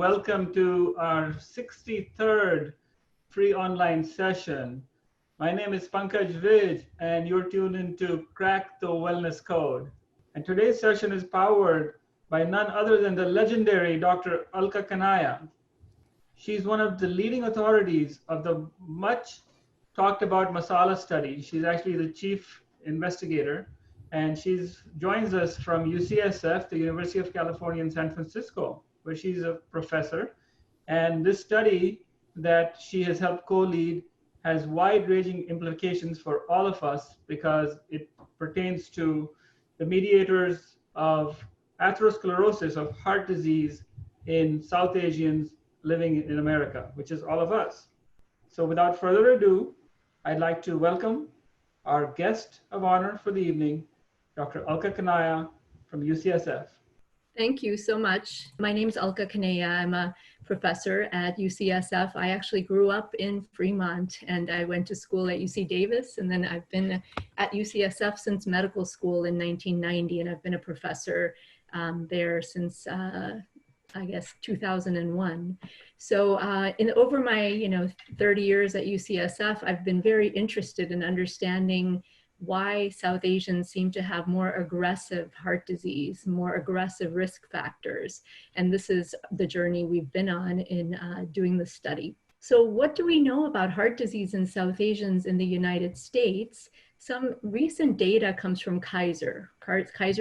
welcome to our 63rd free online session. My name is Pankaj Vij, and you're tuned into Crack the Wellness Code. And today's session is powered by none other than the legendary Dr. Alka Kanaya. She's one of the leading authorities of the much talked about masala study. She's actually the chief investigator, and she joins us from UCSF, the University of California in San Francisco, where she's a professor. And this study that she has helped co-lead has wide-ranging implications for all of us because it pertains to the mediators of atherosclerosis, of heart disease in South Asians living in America, which is all of us. So without further ado, I'd like to welcome our guest of honor for the evening, Dr. Alka Kanaya from UCSF. Thank you so much. My name is Alka Kanaya. I'm a professor at UCSF. I actually grew up in Fremont and I went to school at UC Davis, and then I've been at UCSF since medical school in 1990, and I've been a professor there since I guess 2001. So over my 30 years at UCSF, I've been very interested in understanding why South Asians seem to have more aggressive heart disease, more aggressive risk factors. And this is the journey we've been on in doing the study. So what do we know about heart disease in South Asians in the United States? Some recent data comes from Kaiser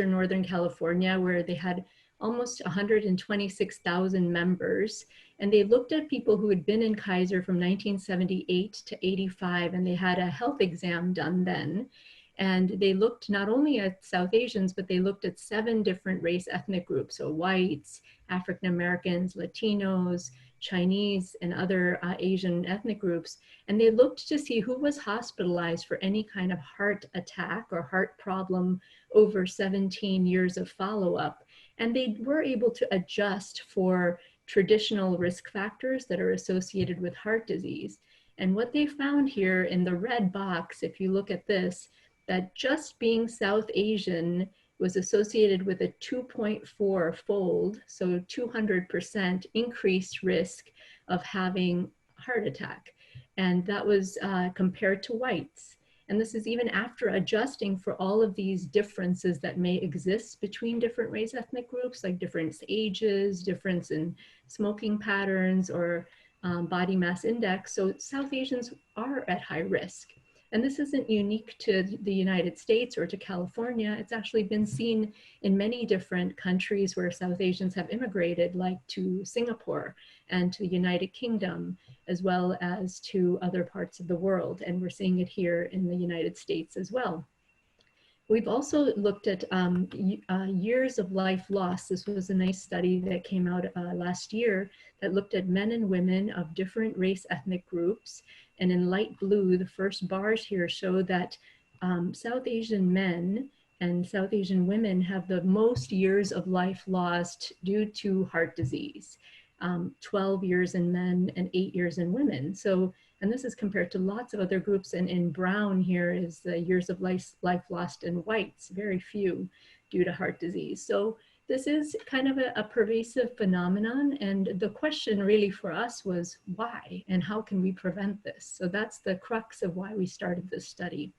Northern California, where they had almost 126,000 members. And they looked at people who had been in Kaiser from 1978 to 85, and they had a health exam done then. And they looked not only at South Asians, but they looked at 7 different race ethnic groups. So whites, African Americans, Latinos, Chinese, and other Asian ethnic groups. And they looked to see who was hospitalized for any kind of heart attack or heart problem over 17 years of follow-up. And they were able to adjust for traditional risk factors that are associated with heart disease. And what they found here in the red box, if you look at this, that just being South Asian was associated with a 2.4-fold, so 200% increased risk of having a heart attack. And that was compared to whites. And this is even after adjusting for all of these differences that may exist between different race ethnic groups, like different ages, difference in smoking patterns, or body mass index. So South Asians are at high risk. And this isn't unique to the United States or to California. It's actually been seen in many different countries where South Asians have immigrated, like to Singapore and to the United Kingdom, as well as to other parts of the world. And we're seeing it here in the United States as well. We've also looked at years of life lost. This was a nice study that came out last year that looked at men and women of different race ethnic groups. And in light blue, the first bars here show that South Asian men and South Asian women have the most years of life lost due to heart disease. 12 years in men and 8 years in women. So, and this is compared to lots of other groups. And in brown here is the years of life lost in whites, very few due to heart disease. So this is kind of a pervasive phenomenon. And the question really for us was why and how can we prevent this? So that's the crux of why we started this study.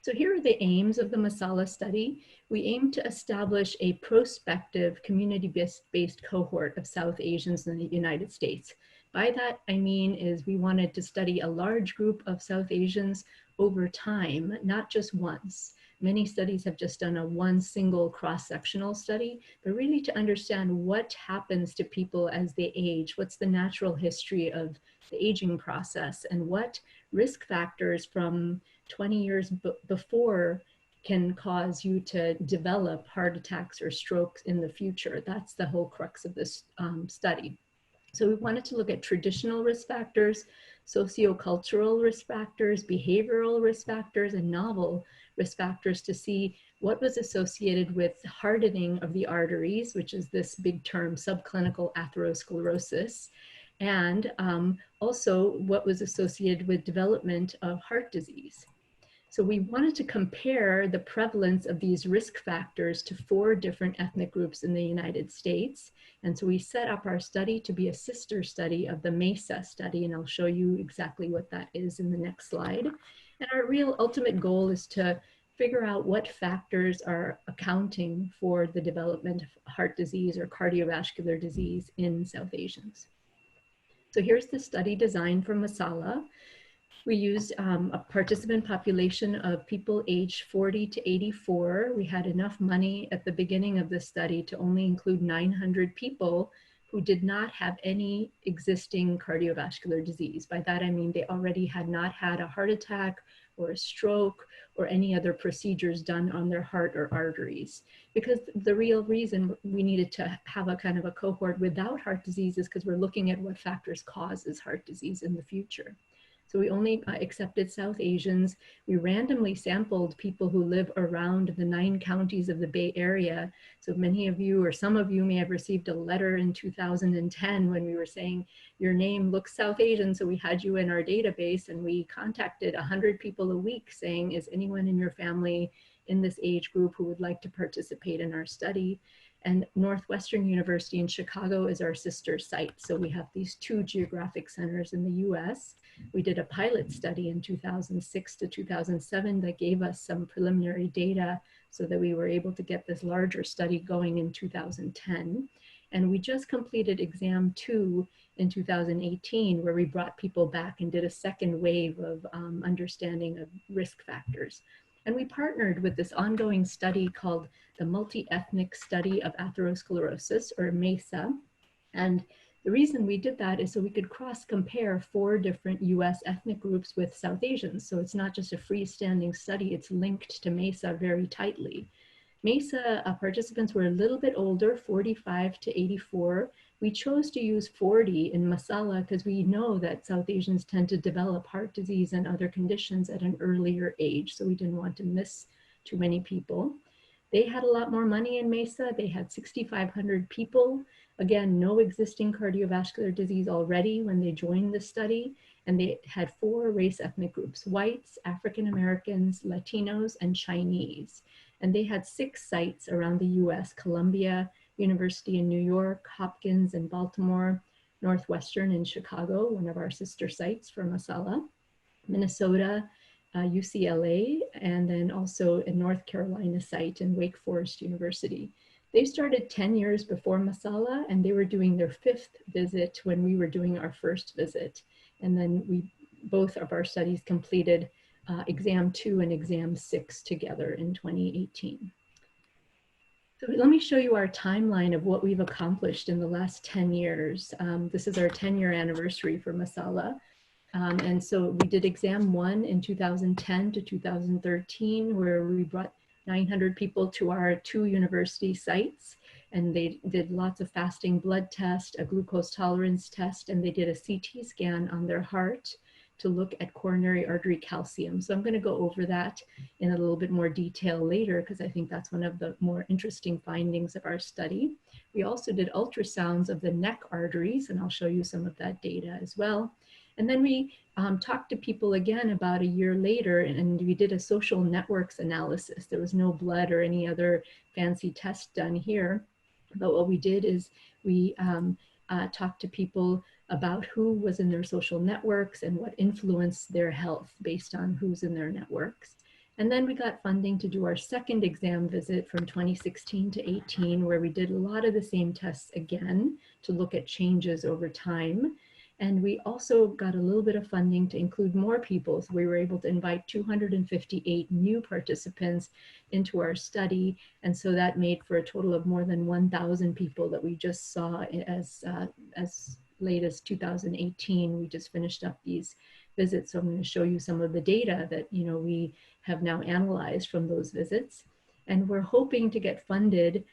So here are the aims of the Masala study. We aim to establish a prospective community-based cohort of South Asians in the United States. By that, I mean is we wanted to study a large group of South Asians over time, not just once. Many studies have just done one single cross-sectional study, but really to understand what happens to people as they age, what's the natural history of the aging process, and what risk factors from 20 years before can cause you to develop heart attacks or strokes in the future. That's the whole crux of this study. So we wanted to look at traditional risk factors, sociocultural risk factors, behavioral risk factors, and novel risk factors to see what was associated with hardening of the arteries, which is this big term, subclinical atherosclerosis, and also what was associated with development of heart disease. So we wanted to compare the prevalence of these risk factors to 4 different ethnic groups in the United States. And so we set up our study to be a sister study of the MESA study, and I'll show you exactly what that is in the next slide. And our real ultimate goal is to figure out what factors are accounting for the development of heart disease or cardiovascular disease in South Asians. So here's the study design for Masala. We used a participant population of people aged 40 to 84. We had enough money at the beginning of the study to only include 900 people who did not have any existing cardiovascular disease. By that, I mean they already had not had a heart attack or a stroke or any other procedures done on their heart or arteries. Because the real reason we needed to have a kind of a cohort without heart disease is because we're looking at what factors causes heart disease in the future. So we only accepted South Asians. We randomly sampled people who live around the 9 counties of the Bay Area. So many of you or some of you may have received a letter in 2010 when we were saying your name looks South Asian, so we had you in our database, and we contacted 100 people a week saying, is anyone in your family in this age group who would like to participate in our study? And Northwestern University in Chicago is our sister site. So we have these 2 geographic centers in the US. We did a pilot study in 2006 to 2007 that gave us some preliminary data so that we were able to get this larger study going in 2010. And we just completed exam 2 in 2018, where we brought people back and did a second wave of understanding of risk factors. And we partnered with this ongoing study called the Multi-Ethnic Study of Atherosclerosis, or MESA. And the reason we did that is so we could cross-compare 4 different US ethnic groups with South Asians. So it's not just a freestanding study, it's linked to MESA very tightly. MESA participants were a little bit older, 45 to 84. We chose to use 40 in Masala because we know that South Asians tend to develop heart disease and other conditions at an earlier age, so we didn't want to miss too many people. They had a lot more money in MESA. They had 6,500 people. Again, no existing cardiovascular disease already when they joined the study. And they had 4 race ethnic groups: whites, African Americans, Latinos, and Chinese. And they had 6 sites around the US: Columbia University in New York, Hopkins in Baltimore, Northwestern in Chicago, one of our sister sites for Masala, Minnesota, UCLA, and then also a North Carolina site in Wake Forest University. They started 10 years before Masala, and they were doing their 5th visit when we were doing our first visit. And then both of our studies completed exam 2 and exam 6 together in 2018. So let me show you our timeline of what we've accomplished in the last 10 years. This is our 10-year anniversary for Masala. And so we did exam 1 in 2010 to 2013, where we brought 900 people to our 2 university sites, and they did lots of fasting blood test, a glucose tolerance test, and they did a CT scan on their heart to look at coronary artery calcium. So I'm going to go over that in a little bit more detail later, because I think that's one of the more interesting findings of our study. We also did ultrasounds of the neck arteries, and I'll show you some of that data as well. And then we talked to people again about a year later, and we did a social networks analysis. There was no blood or any other fancy test done here. But what we did is we talked to people about who was in their social networks and what influenced their health based on who's in their networks. And then we got funding to do our second exam visit from 2016 to 18, where we did a lot of the same tests again to look at changes over time. And we also got a little bit of funding to include more people. So we were able to invite 258 new participants into our study. And so that made for a total of more than 1,000 people that we just saw as late as 2018. We just finished up these visits. So I'm going to show you some of the data that we have now analyzed from those visits. And we're hoping to get funded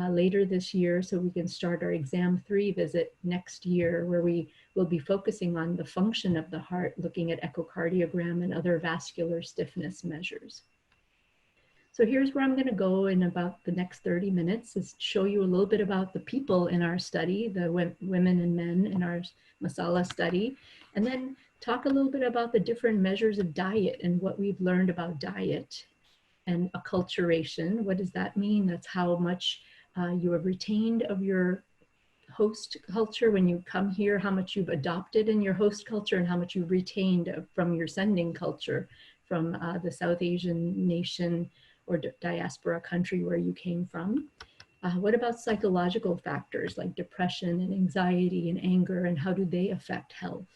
later this year so we can start our exam 3 visit next year, where we will be focusing on the function of the heart, looking at echocardiogram and other vascular stiffness measures. So here's where I'm going to go in about the next 30 minutes, is show you a little bit about the people in our study, the women and men in our Masala study. And then talk a little bit about the different measures of diet and what we've learned about diet and acculturation. What does that mean? That's how much you have retained of your host culture when you come here, how much you've adopted in your host culture and how much you've retained from your sending culture from the South Asian nation or diaspora country where you came from. What about psychological factors like depression and anxiety and anger, and how do they affect health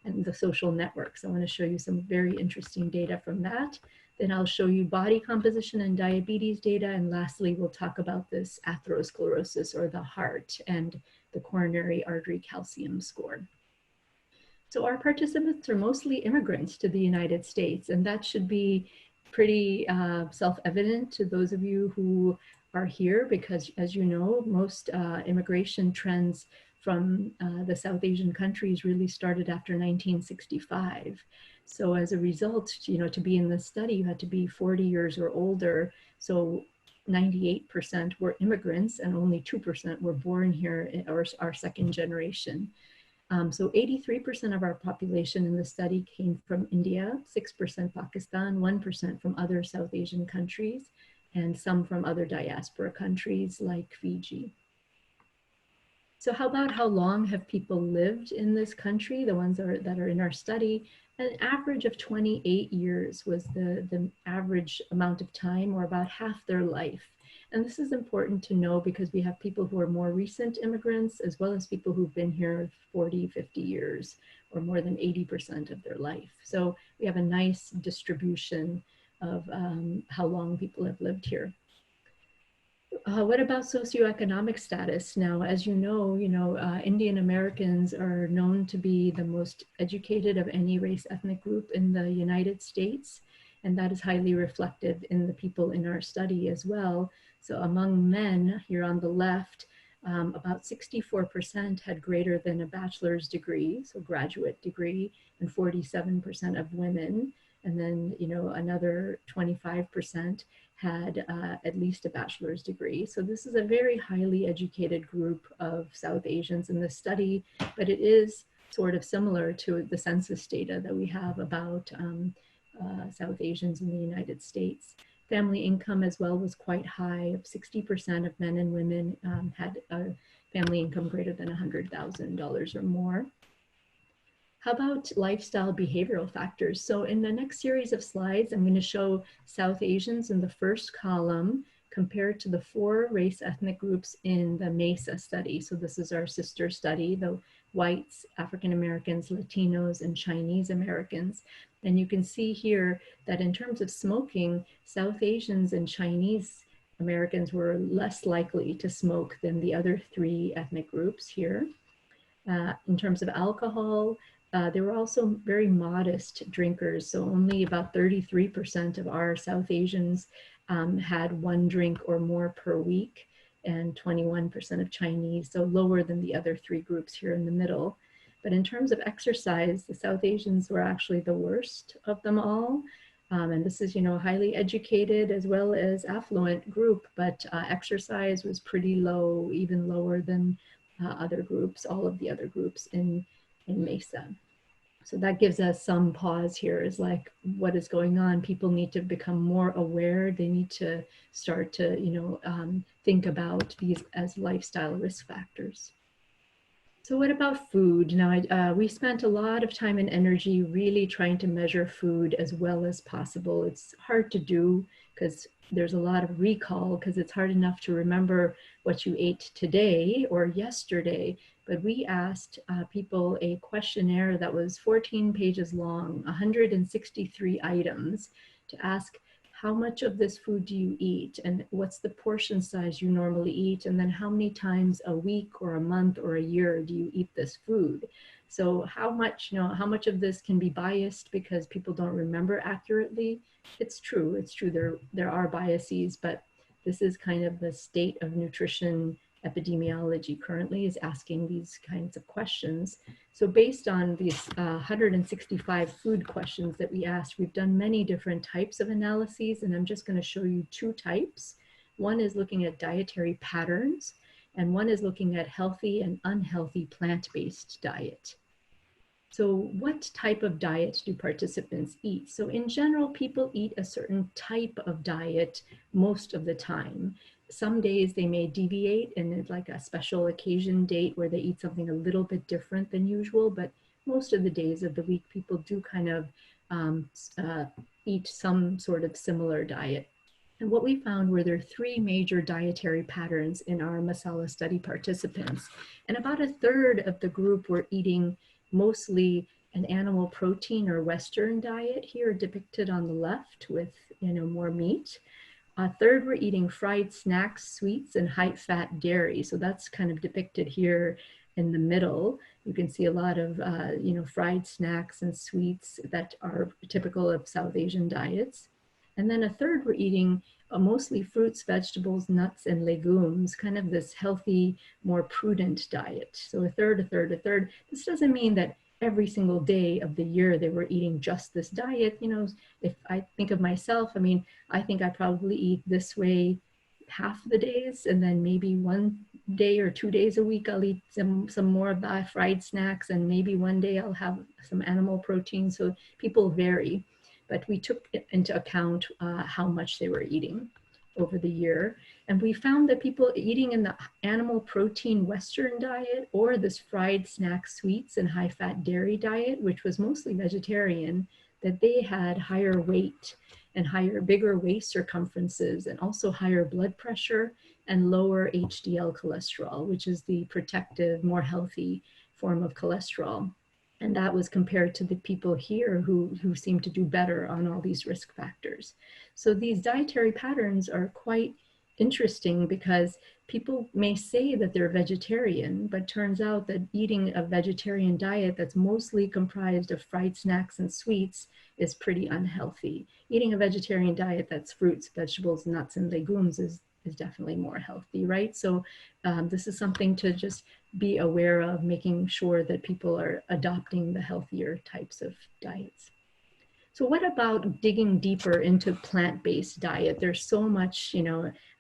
and the social networks? I want to show you some very interesting data from that. Then I'll show you body composition and diabetes data. And lastly, we'll talk about this atherosclerosis or the heart and the coronary artery calcium score. So our participants are mostly immigrants to the United States, and that should be pretty self-evident to those of you who are here, because as you know, most immigration trends from the South Asian countries really started after 1965. So as a result, you know, to be in this study, you had to be 40 years or older. So 98% were immigrants and only 2% were born here or our second generation. So 83% of our population in the study came from India, 6% Pakistan, 1% from other South Asian countries, and some from other diaspora countries like Fiji. So how about how long have people lived in this country, the ones that are in our study? An average of 28 years was the average amount of time, or about half their life. And this is important to know because we have people who are more recent immigrants, as well as people who've been here 40, 50 years, or more than 80% of their life. So we have a nice distribution of how long people have lived here. What about socioeconomic status? Now, as you know, Indian Americans are known to be the most educated of any race ethnic group in the United States, and that is highly reflected in the people in our study as well. So among men here on the left, about 64% had greater than a bachelor's degree, so graduate degree, and 47% of women. And then, another 25% had at least a bachelor's degree. So this is a very highly educated group of South Asians in this study, but it is sort of similar to the census data that we have about South Asians in the United States. Family income as well was quite high. 60% of men and women had a family income greater than $100,000 or more. How about lifestyle behavioral factors? So in the next series of slides, I'm going to show South Asians in the first column compared to the 4 race ethnic groups in the MESA study. So this is our sister study, the whites, African Americans, Latinos, and Chinese Americans. And you can see here that in terms of smoking, South Asians and Chinese Americans were less likely to smoke than the other 3 ethnic groups here. In terms of alcohol, they were also very modest drinkers. So only about 33% of our South Asians had 1 drink or more per week, and 21% of Chinese, so lower than the other 3 groups here in the middle. But in terms of exercise, the South Asians were actually the worst of them all. And this is, a highly educated as well as affluent group, but exercise was pretty low, even lower than other groups, all of the other groups in MESA. So that gives us some pause here, is like, what is going on? People need to become more aware. They need to start to, think about these as lifestyle risk factors. So what about food? Now, we spent a lot of time and energy really trying to measure food as well as possible. It's hard to do because there's a lot of recall, because it's hard enough to remember what you ate today or yesterday. But we asked people a questionnaire that was 14 pages long, 163 items, to ask, how much of this food do you eat, and what's the portion size you normally eat, and then how many times a week or a month or a year do you eat this food? So how much of this can be biased because people don't remember accurately? It's true, there are biases, but this is kind of the state of nutrition epidemiology currently, is asking these kinds of questions. So based on these 165 food questions that we asked, we've done many different types of analyses, and I'm just going to show you 2 types. One is looking at dietary patterns, and one is looking at healthy and unhealthy plant-based diet. So what type of diet do participants eat? So in general, people eat a certain type of diet most of the time. Some days they may deviate and it's like a special occasion date where they eat something a little bit different than usual, but most of the days of the week, people do kind of um, uh, eat some sort of similar diet. And what we found were there three major dietary patterns in our Masala study participants. And about a third of the group were eating mostly an animal protein or Western diet, here depicted on the left with more meat. A third were eating fried snacks, sweets, and high-fat dairy. So that's kind of depicted here in the middle. You can see a lot of fried snacks and sweets that are typical of South Asian diets. And then a third were eating mostly fruits, vegetables, nuts, and legumes, kind of this healthy, more prudent diet. So a third, a third, a third. This doesn't mean that every single day of the year they were eating just this diet. If I think of myself, I think I probably eat this way half the days, and then maybe one day or 2 days a week I'll eat some more of the fried snacks, and maybe one day I'll have some animal protein. So people vary, but we took into account how much they were eating over the year. And we found that people eating in the animal protein Western diet or this fried snack sweets and high fat dairy diet, which was mostly vegetarian, that they had higher weight and bigger waist circumferences, and also higher blood pressure and lower HDL cholesterol, which is the protective, more healthy form of cholesterol. And that was compared to the people here who seem to do better on all these risk factors. So these dietary patterns are quite interesting because people may say that they're vegetarian, but turns out that eating a vegetarian diet that's mostly comprised of fried snacks and sweets is pretty unhealthy. Eating a vegetarian diet that's fruits, vegetables, nuts, and legumes is definitely more healthy, right? So this is something to just be aware of, making sure that people are adopting the healthier types of diets. So what about digging deeper into plant-based diet? There's so much,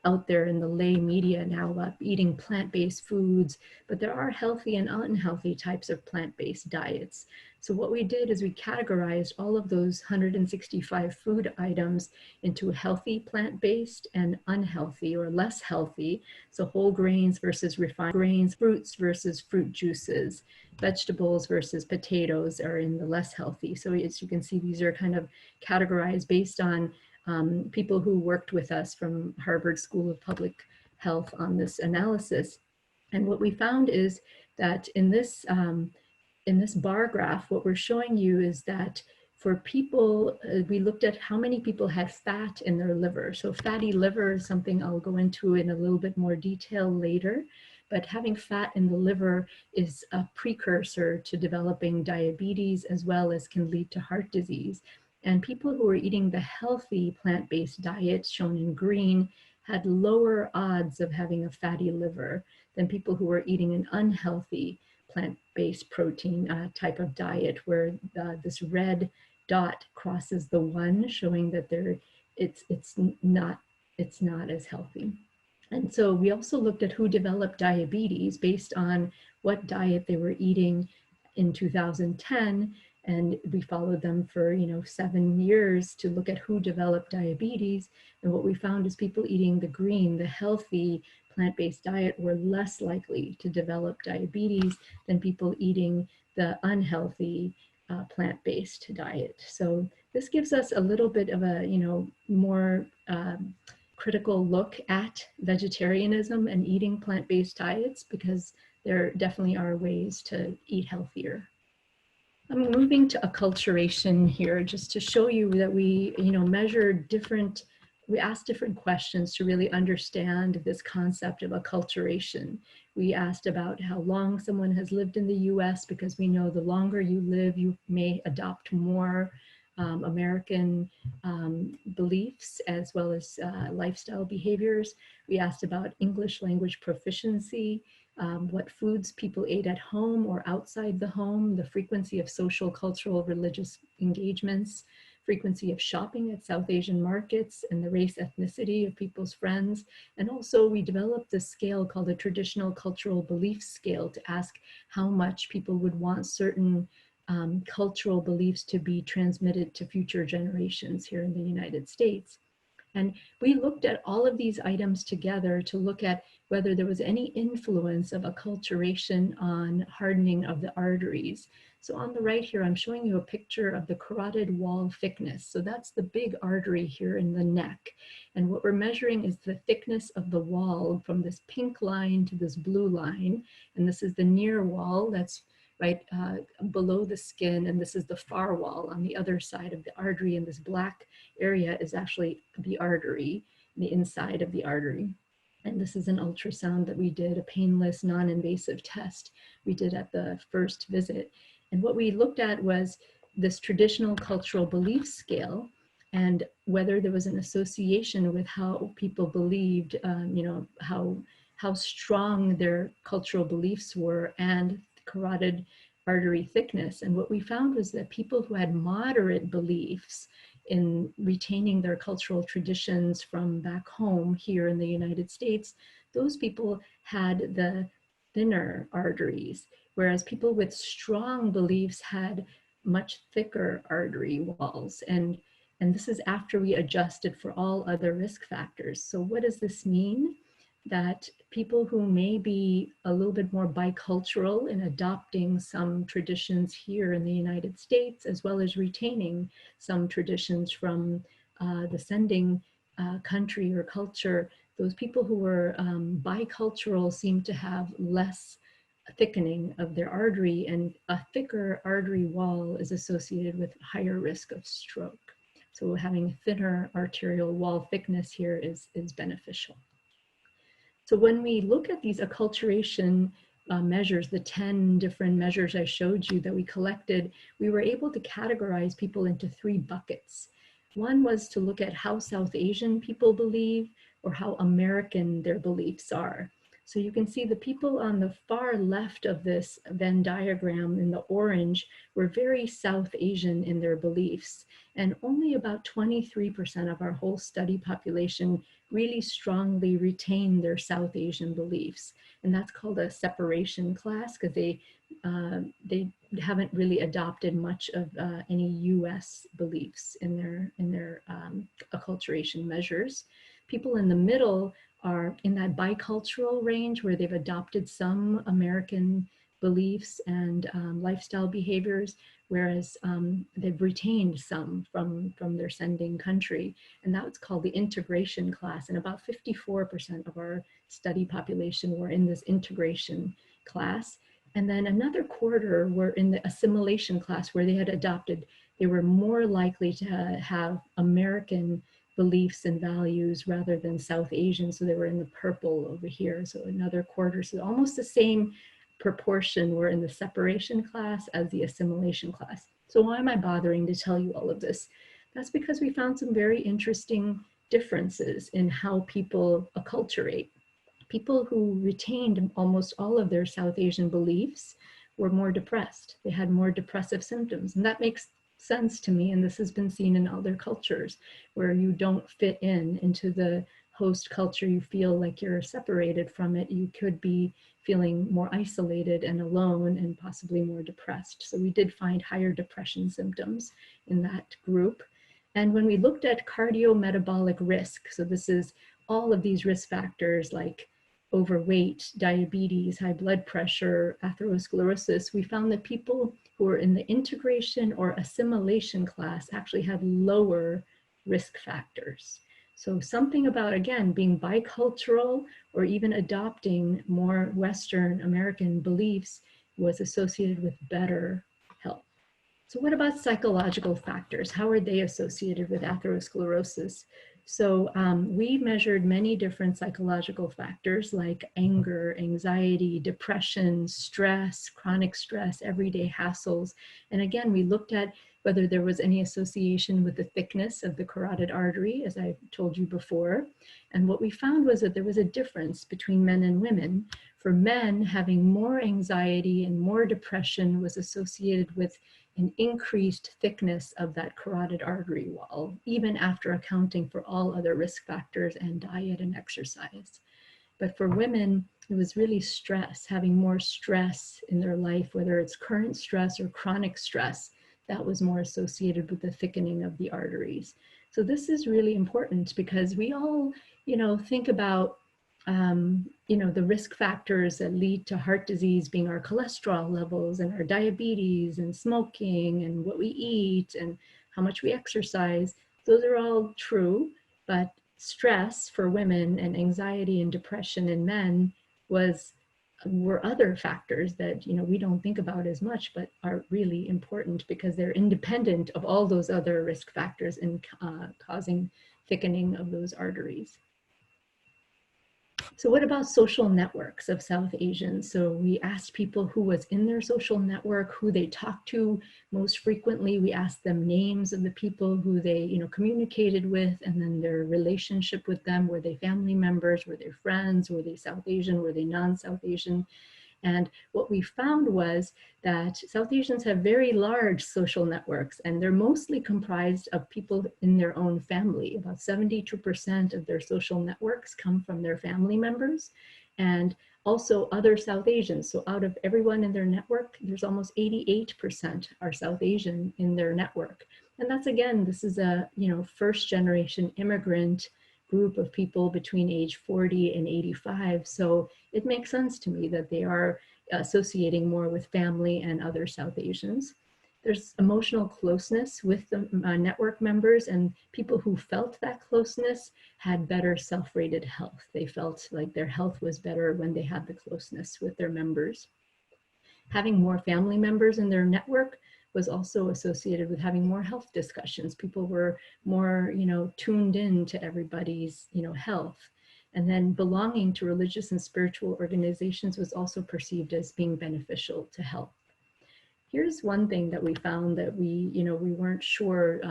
out there in the lay media now about eating plant-based foods, but there are healthy and unhealthy types of plant-based diets. So what we did is we categorized all of those 165 food items into healthy plant-based and unhealthy or less healthy. So whole grains versus refined grains, fruits versus fruit juices, vegetables versus potatoes are in the less healthy. So as you can see, these are kind of categorized based on people who worked with us from Harvard School of Public Health on this analysis. And what we found is that in this bar graph, what we're showing you is that for people, we looked at how many people had fat in their liver. So fatty liver is something I'll go into in a little bit more detail later. But having fat in the liver is a precursor to developing diabetes, as well as can lead to heart disease. And people who were eating the healthy plant-based diet, shown in green, had lower odds of having a fatty liver than people who were eating an unhealthy plant-based protein type of diet, where this red dot crosses the 1, showing that it's not as healthy. And so we also looked at who developed diabetes based on what diet they were eating in 2010. And we followed them for 7 years to look at who developed diabetes. And what we found is people eating the green, the healthy plant-based diet, were less likely to develop diabetes than people eating the unhealthy plant-based diet. So this gives us a little bit of a more critical look at vegetarianism and eating plant-based diets, because there definitely are ways to eat healthier. I'm moving to acculturation here just to show you that we we asked different questions to really understand this concept of acculturation. We asked about how long someone has lived in the US, because we know the longer you live, you may adopt more American beliefs as well as lifestyle behaviors. We asked about English language proficiency, what foods people ate at home or outside the home, the frequency of social, cultural, religious engagements, frequency of shopping at South Asian markets, and the race ethnicity of people's friends. And also we developed a scale called the traditional cultural belief scale to ask how much people would want certain cultural beliefs to be transmitted to future generations here in the United States. And we looked at all of these items together to look at whether there was any influence of acculturation on hardening of the arteries. So on the right here, I'm showing you a picture of the carotid wall thickness. So that's the big artery here in the neck. And what we're measuring is the thickness of the wall from this pink line to this blue line. And this is the near wall that's right below the skin, and this is the far wall on the other side of the artery, and this black area is actually the artery, the inside of the artery. And this is an ultrasound that we did, a painless, non-invasive test we did at the first visit. And what we looked at was this traditional cultural belief scale and whether there was an association with how people believed, how strong their cultural beliefs were and carotid artery thickness. And what we found was that people who had moderate beliefs in retaining their cultural traditions from back home here in the United States, those people had the thinner arteries, whereas people with strong beliefs had much thicker artery walls. And this is after we adjusted for all other risk factors. So what does this mean? That people who may be a little bit more bicultural in adopting some traditions here in the United States, as well as retaining some traditions from the sending country or culture, those people who were bicultural seem to have less thickening of their artery, and a thicker artery wall is associated with higher risk of stroke. So having thinner arterial wall thickness here is beneficial. So when we look at these acculturation measures, the 10 different measures I showed you that we collected, we were able to categorize people into 3 buckets. One was to look at how South Asian people believe or how American their beliefs are. So you can see the people on the far left of this Venn diagram in the orange were very South Asian in their beliefs. And only about 23% of our whole study population really strongly retain their South Asian beliefs. And that's called a separation class because they haven't really adopted much of any US beliefs in their acculturation measures. People in the middle are in that bicultural range where they've adopted some American beliefs and lifestyle behaviors, whereas they've retained some from their sending country. And that's called the integration class. And about 54% of our study population were in this integration class. And then another quarter were in the assimilation class where they had adopted, they were more likely to have American beliefs and values rather than South Asian. So they were in the purple over here. So another quarter, so almost the same proportion were in the separation class as the assimilation class. So why am I bothering to tell you all of this? That's because we found some very interesting differences in how people acculturate. People who retained almost all of their South Asian beliefs were more depressed. They had more depressive symptoms. And that makes sense to me, and this has been seen in other cultures where you don't fit into the host culture, you feel like you're separated from it, you could be feeling more isolated and alone and possibly more depressed. So we did find higher depression symptoms in that group. And when we looked at cardiometabolic risk, so this is all of these risk factors like overweight, diabetes, high blood pressure, atherosclerosis, we found that people who were in the integration or assimilation class actually had lower risk factors. So something about, again, being bicultural or even adopting more Western American beliefs was associated with better health. So what about psychological factors? How are they associated with atherosclerosis? So we measured many different psychological factors like anger, anxiety, depression, stress, chronic stress, everyday hassles. And again, we looked at whether there was any association with the thickness of the carotid artery, as I told you before. And what we found was that there was a difference between men and women. For men, having more anxiety and more depression was associated with an increased thickness of that carotid artery wall, even after accounting for all other risk factors and diet and exercise. But for women, it was really stress, having more stress in their life, whether it's current stress or chronic stress, that was more associated with the thickening of the arteries. So this is really important because we all, think about, the risk factors that lead to heart disease being our cholesterol levels and our diabetes and smoking and what we eat and how much we exercise. Those are all true, but stress for women and anxiety and depression in men were other factors that we don't think about as much, but are really important because they're independent of all those other risk factors in causing thickening of those arteries. So what about social networks of South Asians? So we asked people who was in their social network, who they talked to most frequently. We asked them names of the people who they communicated with, and then their relationship with them. Were they family members? Were they friends? Were they South Asian? Were they non-South Asian? And what we found was that South Asians have very large social networks, and they're mostly comprised of people in their own family. About 72% of their social networks come from their family members and also other South Asians. So out of everyone in their network, there's almost 88% are South Asian in their network. And that's, again, this is a first generation immigrant group of people between age 40 and 85. So it makes sense to me that they are associating more with family and other South Asians. There's emotional closeness with the network members, and people who felt that closeness had better self-rated health. They felt like their health was better when they had the closeness with their members. Having more family members in their network was also associated with having more health discussions. People were more, tuned in to everybody's, health. And then belonging to religious and spiritual organizations was also perceived as being beneficial to health. Here's one thing that we found that we weren't sure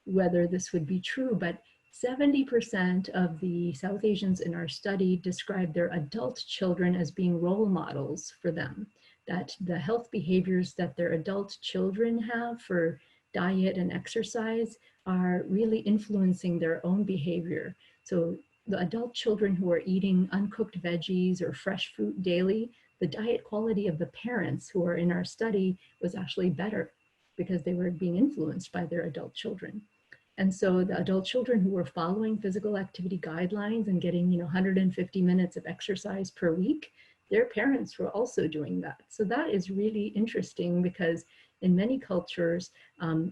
whether this would be true, but 70% of the South Asians in our study described their adult children as being role models for them, that the health behaviors that their adult children have for diet and exercise are really influencing their own behavior. So the adult children who are eating uncooked veggies or fresh fruit daily, the diet quality of the parents who are in our study was actually better because they were being influenced by their adult children. And so the adult children who were following physical activity guidelines and getting 150 minutes of exercise per week, their parents were also doing that. So that is really interesting because in many cultures,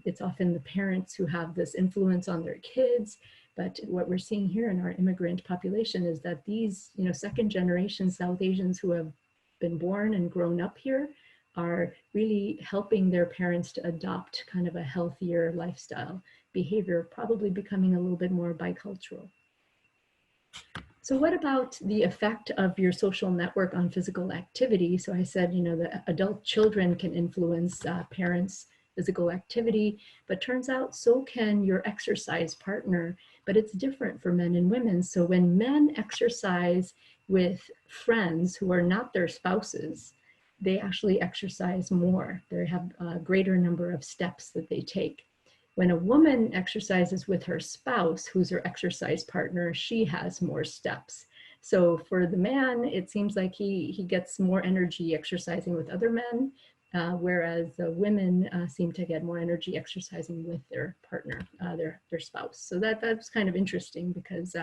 it's often the parents who have this influence on their kids. But what we're seeing here in our immigrant population is that these, second generation South Asians who have been born and grown up here are really helping their parents to adopt kind of a healthier lifestyle behavior, probably becoming a little bit more bicultural. So what about the effect of your social network on physical activity? So I said, the adult children can influence parents' physical activity, but turns out so can your exercise partner, but it's different for men and women. So when men exercise with friends who are not their spouses, they actually exercise more. They have a greater number of steps that they take. When a woman exercises with her spouse, who's her exercise partner, she has more steps. So for the man, it seems like he gets more energy exercising with other men, whereas the women seem to get more energy exercising with their partner, their spouse. So that's kind of interesting because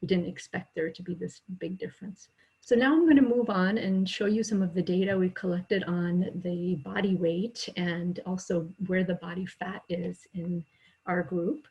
we didn't expect there to be this big difference. So now I'm going to move on and show you some of the data we've collected on the body weight and also where the body fat is in our group.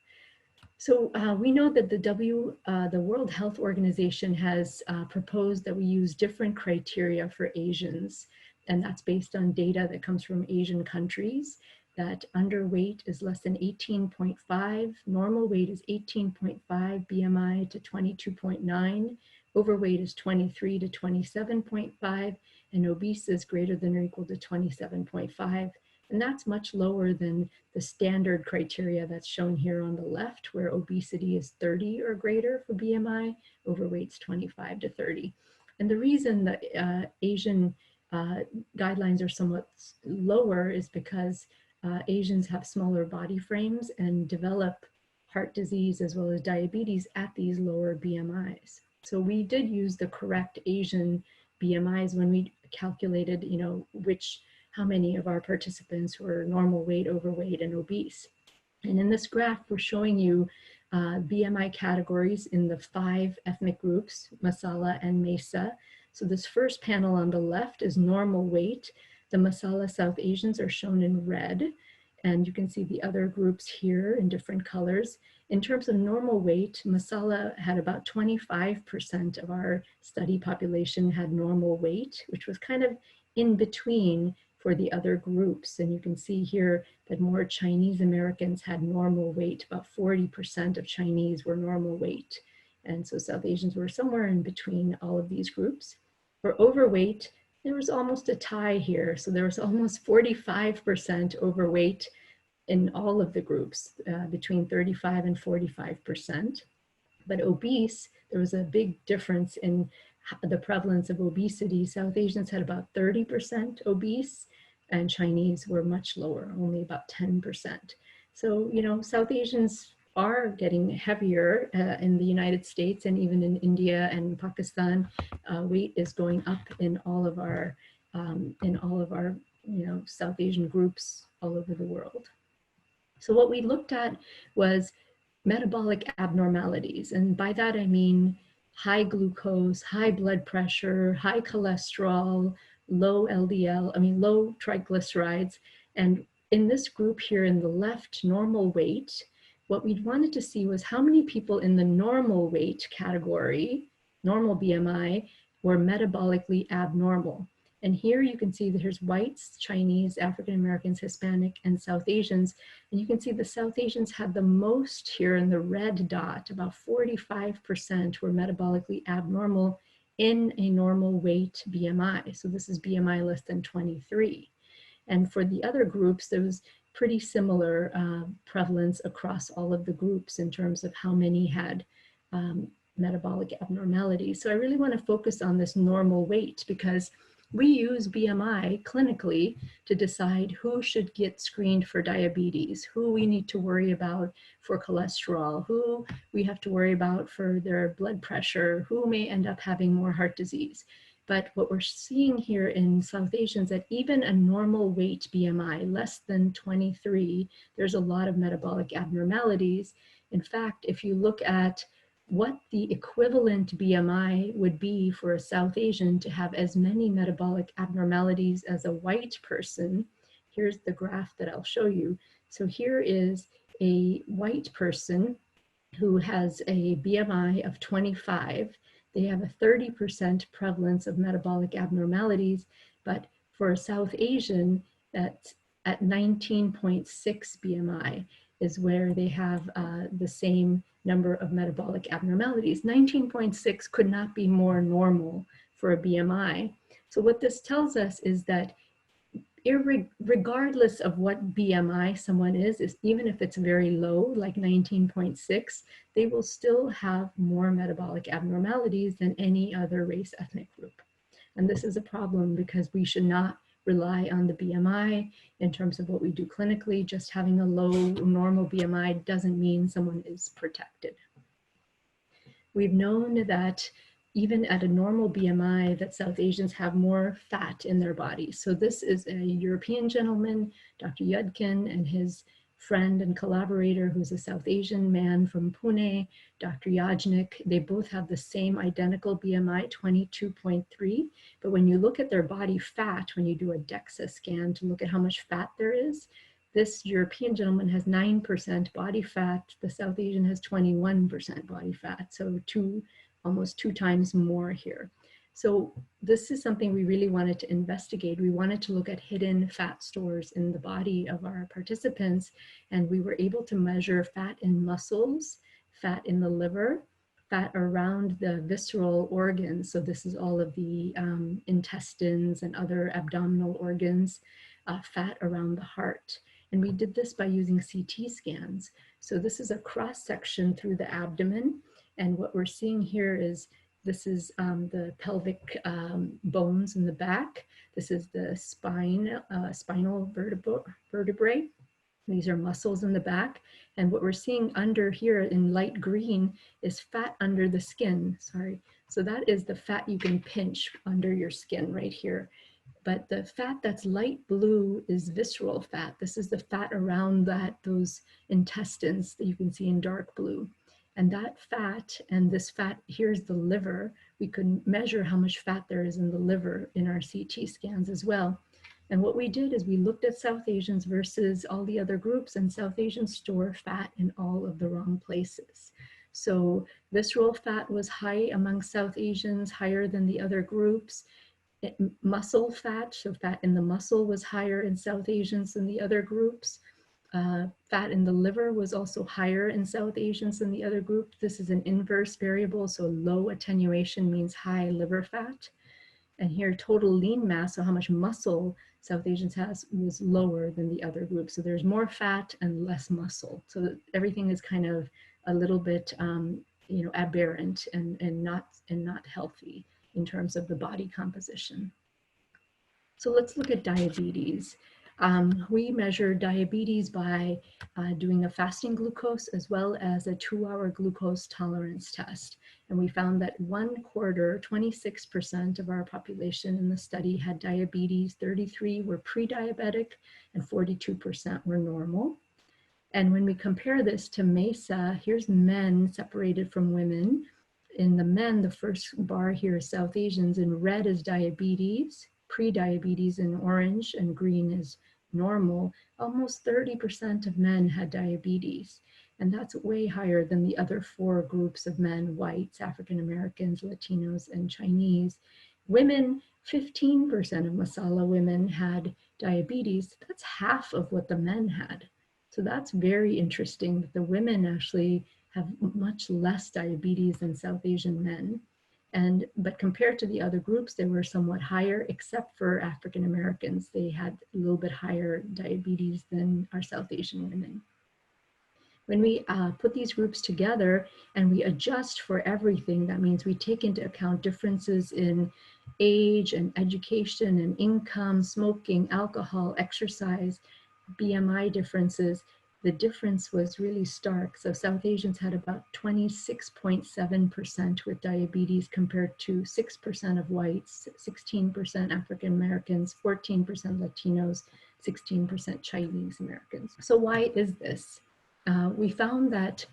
So we know that the World Health Organization has proposed that we use different criteria for Asians, and that's based on data that comes from Asian countries, that underweight is less than 18.5, normal weight is 18.5, BMI to 22.9, overweight is 23 to 27.5, and obese is greater than or equal to 27.5. And that's much lower than the standard criteria that's shown here on the left, where obesity is 30 or greater for BMI, overweight's 25 to 30. And the reason that Asian guidelines are somewhat lower is because Asians have smaller body frames and develop heart disease as well as diabetes at these lower BMIs. So we did use the correct Asian BMIs when we calculated, how many of our participants were normal weight, overweight, and obese. And in this graph, we're showing you BMI categories in the 5 ethnic groups, Masala and Mesa. So this first panel on the left is normal weight. The Masala South Asians are shown in red, and you can see the other groups here in different colors. In terms of normal weight, Masala had about 25% of our study population had normal weight, which was kind of in between for the other groups. And you can see here that more Chinese Americans had normal weight. About 40% of Chinese were normal weight. And so South Asians were somewhere in between all of these groups. For overweight, there was almost a tie here. So there was almost 45% overweight in all of the groups, between 35 and 45%. But obese, there was a big difference in the prevalence of obesity. South Asians had about 30% obese, and Chinese were much lower, only about 10%. So, South Asians are getting heavier in the United States, and even in India and Pakistan. Weight is going up in all of our South Asian groups all over the world. So what we looked at was metabolic abnormalities. And by that, I mean high glucose, high blood pressure, high cholesterol, low LDL, low triglycerides. And in this group here in the left, normal weight, what we wanted to see was how many people in the normal weight category, normal BMI, were metabolically abnormal. And here you can see that there's whites, Chinese, African Americans, Hispanic, and South Asians. And you can see the South Asians had the most here in the red dot. About 45% were metabolically abnormal in a normal weight BMI. So this is BMI less than 23. And for the other groups, there was pretty similar prevalence across all of the groups in terms of how many had metabolic abnormalities. So I really want to focus on this normal weight because we use BMI clinically to decide who should get screened for diabetes, who we need to worry about for cholesterol, who we have to worry about for their blood pressure, who may end up having more heart disease. But what we're seeing here in South Asians, that even a normal weight BMI, less than 23, there's a lot of metabolic abnormalities. In fact, if you look at what the equivalent BMI would be for a South Asian to have as many metabolic abnormalities as a white person, here's the graph that I'll show you. So here is a white person who has a BMI of 25. They have a 30% prevalence of metabolic abnormalities, but for a South Asian, that's at 19.6 BMI is where they have the same number of metabolic abnormalities. 19.6 could not be more normal for a BMI. So what this tells us is that regardless of what BMI someone is, even if it's very low, like 19.6, they will still have more metabolic abnormalities than any other race ethnic group. And this is a problem because we should not rely on the BMI in terms of what we do clinically. Just having a low normal BMI doesn't mean someone is protected. We've known that even at a normal BMI that South Asians have more fat in their body. So this is a European gentleman, Dr. Yudkin, and his friend and collaborator who's a South Asian man from Pune, Dr. Yajnik. They both have the same identical BMI, 22.3. But when you look at their body fat, when you do a DEXA scan to look at how much fat there is, this European gentleman has 9% body fat. The South Asian has 21% body fat. So almost two times more here. So this is something we really wanted to investigate. We wanted to look at hidden fat stores in the body of our participants, and we were able to measure fat in muscles, fat in the liver, fat around the visceral organs. So this is all of the intestines and other abdominal organs, fat around the heart. And we did this by using CT scans. So this is a cross section through the abdomen. And what we're seeing here is this is the pelvic bones in the back. This is the spinal vertebrae. These are muscles in the back. And what we're seeing under here in light green is fat under the skin, sorry. So that is the fat you can pinch under your skin right here. But the fat that's light blue is visceral fat. This is the fat around those intestines that you can see in dark blue. And that fat, and this fat, here's the liver. We could measure how much fat there is in the liver in our CT scans as well. And what we did is we looked at South Asians versus all the other groups, and South Asians store fat in all of the wrong places. So visceral fat was high among South Asians, higher than the other groups. Muscle fat, so fat in the muscle was higher in South Asians than the other groups. Fat in the liver was also higher in South Asians than the other group. This is an inverse variable, so low attenuation means high liver fat. And here total lean mass, so how much muscle South Asians has, was lower than the other groups. So there's more fat and less muscle. So everything is kind of a little bit aberrant and not healthy in terms of the body composition. So let's look at diabetes. We measure diabetes by doing a fasting glucose as well as a 2-hour glucose tolerance test. And we found that 26% of our population in the study had diabetes, 33 were pre-diabetic, and 42% were normal. And when we compare this to MESA, here's men separated from women. In the men, the first bar here is South Asians, in red is diabetes, pre-diabetes in orange, and green is normal. Almost 30% of men had diabetes, and that's way higher than the other 4 groups of men: whites, African Americans, Latinos, and Chinese. Women, 15% of Masala women had diabetes. That's half of what the men had. So that's very interesting that the women actually have much less diabetes than South Asian men. But compared to the other groups, they were somewhat higher, except for African Americans. They had a little bit higher diabetes than our South Asian women. When we put these groups together and we adjust for everything, that means we take into account differences in age and education and income, smoking, alcohol, exercise, BMI differences, the difference was really stark. So South Asians had about 26.7% with diabetes compared to 6% of whites, 16% African Americans, 14% Latinos, 16% Chinese Americans. So why is this? We found that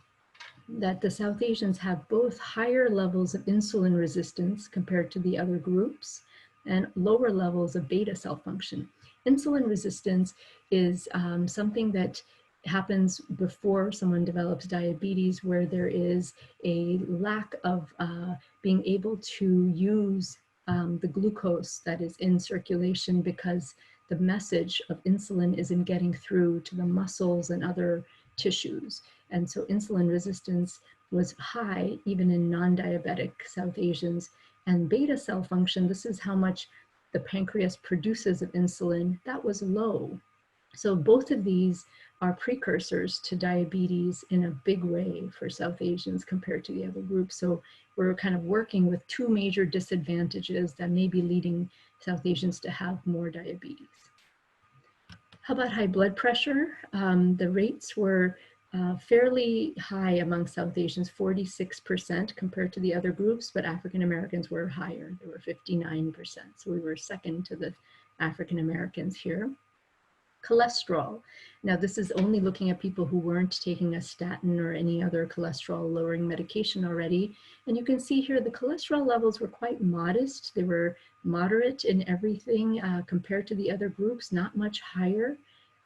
the South Asians have both higher levels of insulin resistance compared to the other groups and lower levels of beta cell function. Insulin resistance is something that happens before someone develops diabetes, where there is a lack of being able to use the glucose that is in circulation because the message of insulin isn't getting through to the muscles and other tissues. And so insulin resistance was high even in non-diabetic South Asians. And beta cell function, this is how much the pancreas produces of insulin, that was low. So both of these are precursors to diabetes in a big way for South Asians compared to the other groups. So we're kind of working with 2 major disadvantages that may be leading South Asians to have more diabetes. How about high blood pressure? The rates were fairly high among South Asians, 46% compared to the other groups, but African Americans were higher. They were 59%. So we were second to the African Americans here. Cholesterol. Now this is only looking at people who weren't taking a statin or any other cholesterol lowering medication already. And you can see here the cholesterol levels were quite modest. They were moderate in everything compared to the other groups, not much higher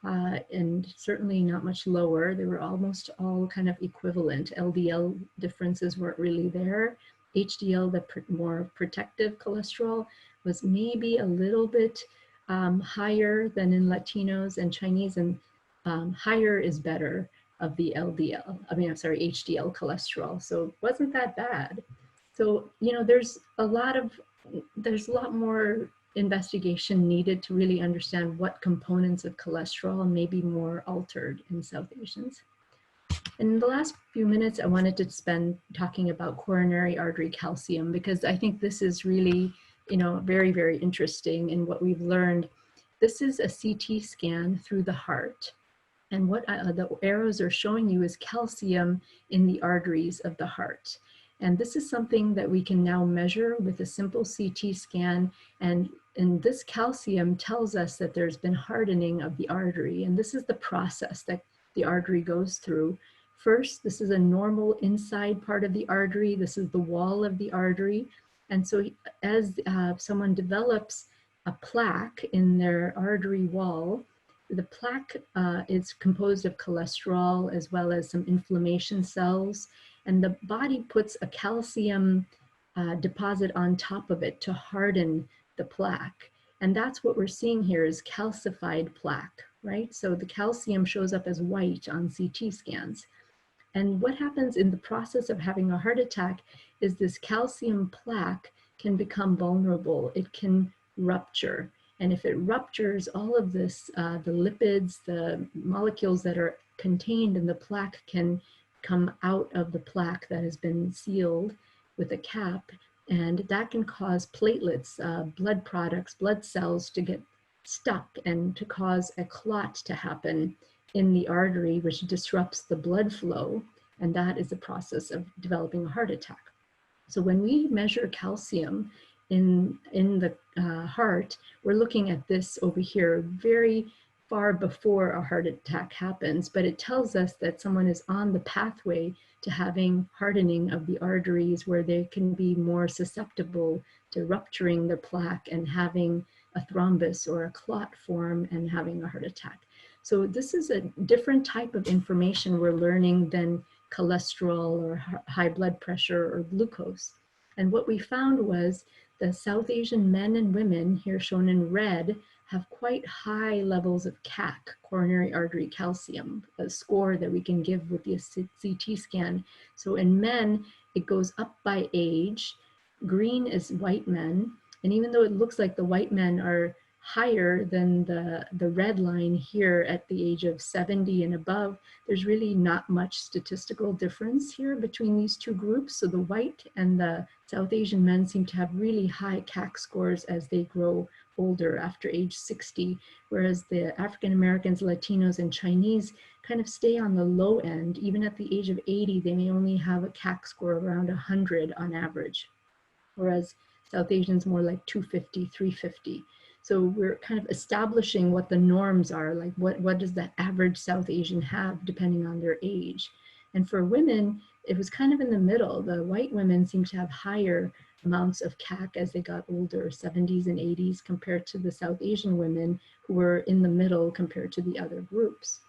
and certainly not much lower. They were almost all kind of equivalent. LDL differences weren't really there. HDL, the more protective cholesterol, was maybe a little bit higher than in Latinos and Chinese, and higher is better of the HDL cholesterol. So it wasn't that bad. So, there's a lot more investigation needed to really understand what components of cholesterol may be more altered in South Asians. In the last few minutes, I wanted to spend talking about coronary artery calcium, because I think this is really very, very interesting in what we've learned. This is a CT scan through the heart. And what the arrows are showing you is calcium in the arteries of the heart. And this is something that we can now measure with a simple CT scan. And this calcium tells us that there's been hardening of the artery. And this is the process that the artery goes through. First, this is a normal inside part of the artery. This is the wall of the artery. And so as someone develops a plaque in their artery wall, the plaque is composed of cholesterol as well as some inflammation cells. And the body puts a calcium deposit on top of it to harden the plaque. And that's what we're seeing here is calcified plaque, right? So the calcium shows up as white on CT scans. And what happens in the process of having a heart attack is this calcium plaque can become vulnerable. It can rupture. And if it ruptures, all of this, the lipids, the molecules that are contained in the plaque can come out of the plaque that has been sealed with a cap. And that can cause platelets, blood products, blood cells to get stuck and to cause a clot to happen in the artery, which disrupts the blood flow. And that is the process of developing a heart attack. So when we measure calcium in the heart, we're looking at this over here very far before a heart attack happens, but it tells us that someone is on the pathway to having hardening of the arteries where they can be more susceptible to rupturing their plaque and having a thrombus or a clot form and having a heart attack. So this is a different type of information we're learning than cholesterol or high blood pressure or glucose. And what we found was the South Asian men and women, here shown in red, have quite high levels of CAC, coronary artery calcium, a score that we can give with the CT scan. So in men, it goes up by age. Green is white men. And even though it looks like the white men are higher than the red line here at the age of 70 and above, there's really not much statistical difference here between these two groups. So the white and the South Asian men seem to have really high CAC scores as they grow older after age 60, whereas the African Americans, Latinos, and Chinese kind of stay on the low end. Even at the age of 80, they may only have a CAC score around 100 on average, whereas South Asians more like 250, 350. So we're kind of establishing what the norms are, like what does the average South Asian have depending on their age. And for women, it was kind of in the middle. The white women seem to have higher amounts of CAC as they got older, 70s and 80s, compared to the South Asian women who were in the middle compared to the other groups.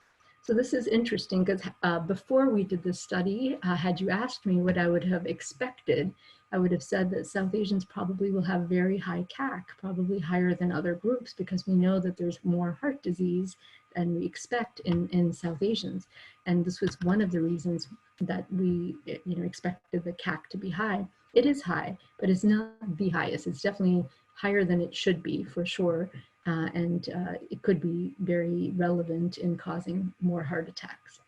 So this is interesting because before we did this study, had you asked me what I would have expected, I would have said that South Asians probably will have very high CAC, probably higher than other groups, because we know that there's more heart disease than we expect in South Asians. And this was one of the reasons that we expected the CAC to be high. It is high, but it's not the highest. It's definitely higher than it should be, for sure. And it could be very relevant in causing more heart attacks.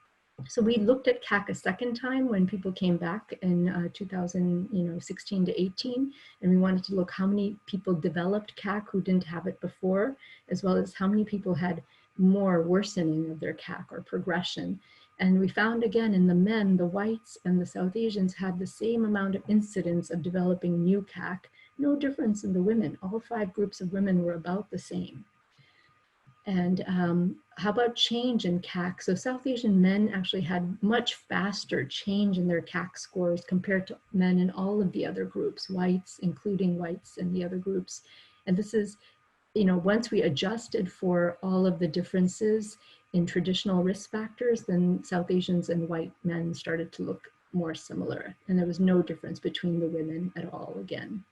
So we looked at CAC a second time when people came back in 2016 to 18, and we wanted to look how many people developed CAC who didn't have it before, as well as how many people had more worsening of their CAC or progression. And we found again in the men, the whites and the South Asians had the same amount of incidence of developing new CAC, no difference in the women. All 5 groups of women were about the same. And how about change in CAC? So South Asian men actually had much faster change in their CAC scores compared to men in all of the other groups, whites, including whites and the other groups. And this is, once we adjusted for all of the differences in traditional risk factors, then South Asians and white men started to look more similar. And there was no difference between the women at all again.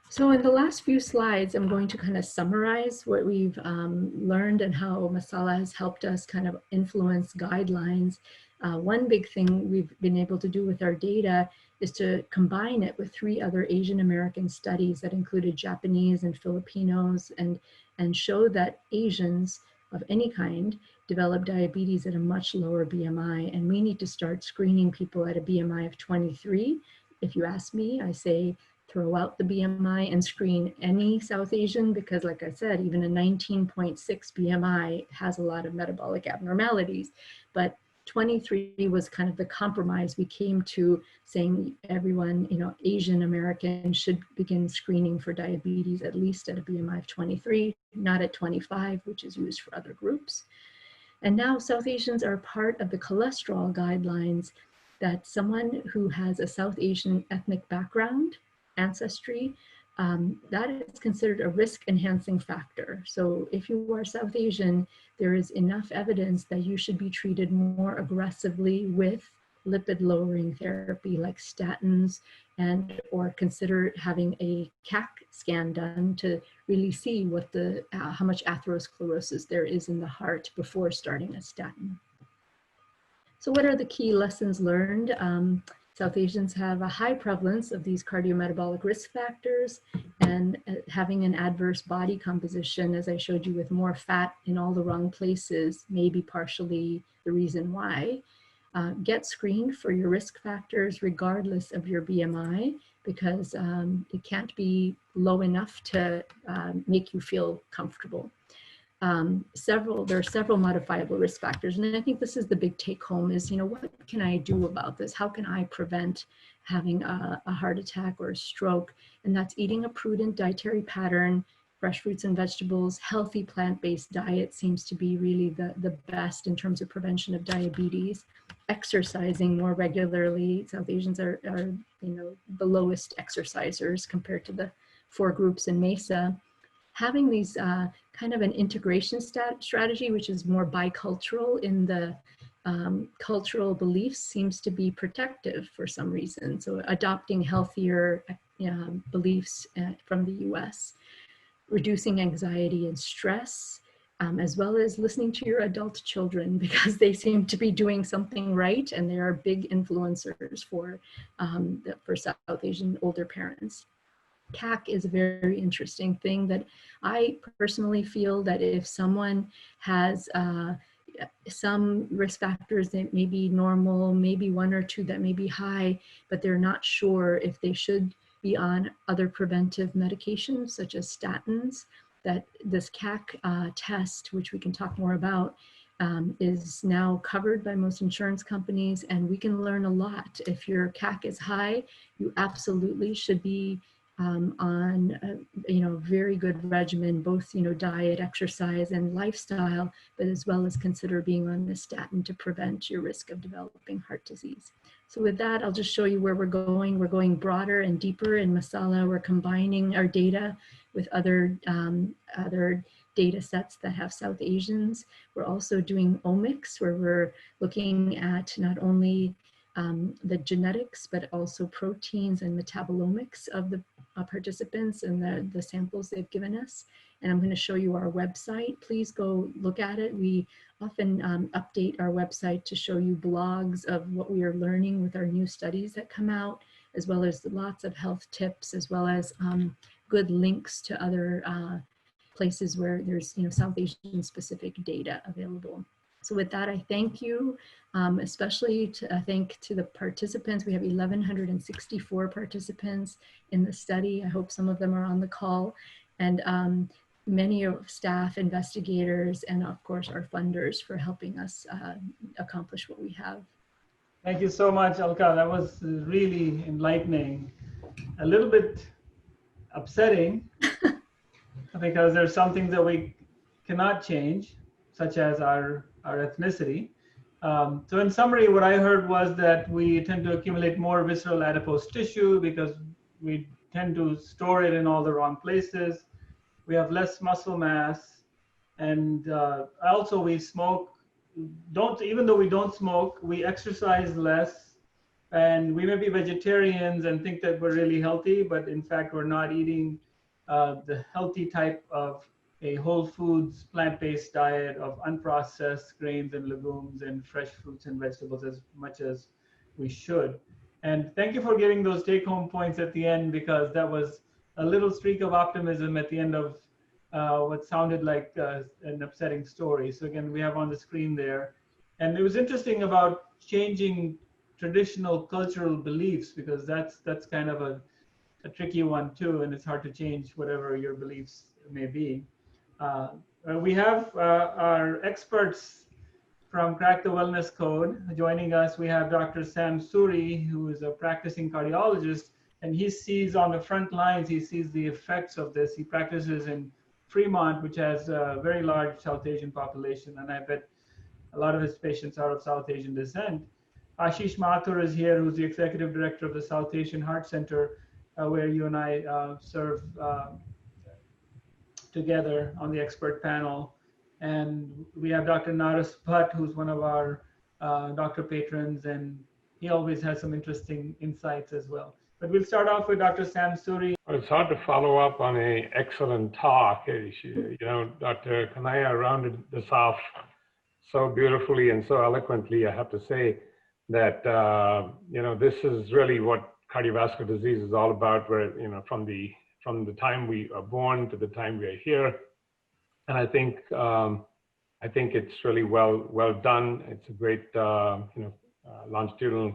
So in the last few slides, I'm going to kind of summarize what we've learned and how Masala has helped us kind of influence guidelines. One big thing we've been able to do with our data is to combine it with 3 other Asian American studies that included Japanese and Filipinos and show that Asians of any kind develop diabetes at a much lower BMI, and we need to start screening people at a BMI of 23. If you ask me, I say throw out the BMI and screen any South Asian, because like I said, even a 19.6 BMI has a lot of metabolic abnormalities. But 23 was kind of the compromise we came to, saying everyone, Asian American should begin screening for diabetes at least at a BMI of 23, not at 25, which is used for other groups. And now South Asians are part of the cholesterol guidelines, that someone who has a South Asian ethnic background, ancestry, that is considered a risk enhancing factor. So if you are South Asian, there is enough evidence that you should be treated more aggressively with lipid lowering therapy like statins, and or consider having a CAC scan done to really see what how much atherosclerosis there is in the heart before starting a statin. So what are the key lessons learned? South Asians have a high prevalence of these cardiometabolic risk factors, and having an adverse body composition, as I showed you, with more fat in all the wrong places, may be partially the reason why. Get screened for your risk factors regardless of your BMI, because it can't be low enough to make you feel comfortable. There are several modifiable risk factors. And I think this is the big take home is, what can I do about this? How can I prevent having a heart attack or a stroke? And that's eating a prudent dietary pattern, fresh fruits and vegetables, healthy plant-based diet seems to be really the best in terms of prevention of diabetes. Exercising more regularly. South Asians are the lowest exercisers compared to the 4 groups in MESA. Having these kind of an integration strategy, which is more bicultural in the cultural beliefs, seems to be protective for some reason. So adopting healthier beliefs from the US, reducing anxiety and stress, as well as listening to your adult children, because they seem to be doing something right, and they are big influencers for South Asian older parents. CAC is a very interesting thing that I personally feel that if someone has some risk factors that may be normal, maybe 1 or 2 that may be high, but they're not sure if they should be on other preventive medications such as statins, that this CAC test, which we can talk more about, is now covered by most insurance companies, and we can learn a lot. If your CAC is high, you absolutely should be on a very good regimen, both diet, exercise, and lifestyle, but as well as consider being on the statin to prevent your risk of developing heart disease. So with that, I'll just show you where we're going. We're going broader and deeper in Masala. We're combining our data with other data sets that have South Asians. We're also doing omics, where we're looking at not only the genetics, but also proteins and metabolomics of the participants and the samples they've given us. And I'm going to show you our website. Please go look at it. We often update our website to show you blogs of what we are learning with our new studies that come out, as well as lots of health tips, as well as good links to other places where there's South Asian specific data available. So with that, I thank you, especially thank to the participants. We have 1,164 participants in the study. I hope some of them are on the call, and many of staff, investigators, and of course our funders for helping us accomplish what we have. Thank you so much, Alka. That was really enlightening. A little bit upsetting because there's some things that we cannot change, such as our ethnicity. So in summary, what I heard was that we tend to accumulate more visceral adipose tissue because we tend to store it in all the wrong places. We have less muscle mass, and also we smoke. Even though we don't smoke, we exercise less, and we may be vegetarians and think that we're really healthy, but in fact we're not eating the healthy type of a whole foods, plant-based diet of unprocessed grains and legumes and fresh fruits and vegetables as much as we should. And thank you for giving those take-home points at the end, because that was a little streak of optimism at the end of what sounded like an upsetting story. So again, we have on the screen there. And it was interesting about changing traditional cultural beliefs, because that's kind of a tricky one too, and it's hard to change whatever your beliefs may be. We have our experts from Crack the Wellness Code joining us. We have Dr. Sam Suri, who is a practicing cardiologist, and he sees on the front lines, he sees the effects of this. He practices in Fremont, which has a very large South Asian population, and I bet a lot of his patients are of South Asian descent. Ashish Mathur is here, who's the executive director of the South Asian Heart Center, where you and I serve together on the expert panel. And we have Dr. Naras Bhatt, who's one of our doctor patrons, and he always has some interesting insights as well. But we'll start off with Dr. Sam Suri. Well, it's hard to follow up on an excellent talk. You know, Dr. Kanaya rounded this off so beautifully and so eloquently. I have to say that, you know, this is really what cardiovascular disease is all about, where, you know, from the time we are born to the time we are here. And I think it's really well done. It's a great, you know, longitudinal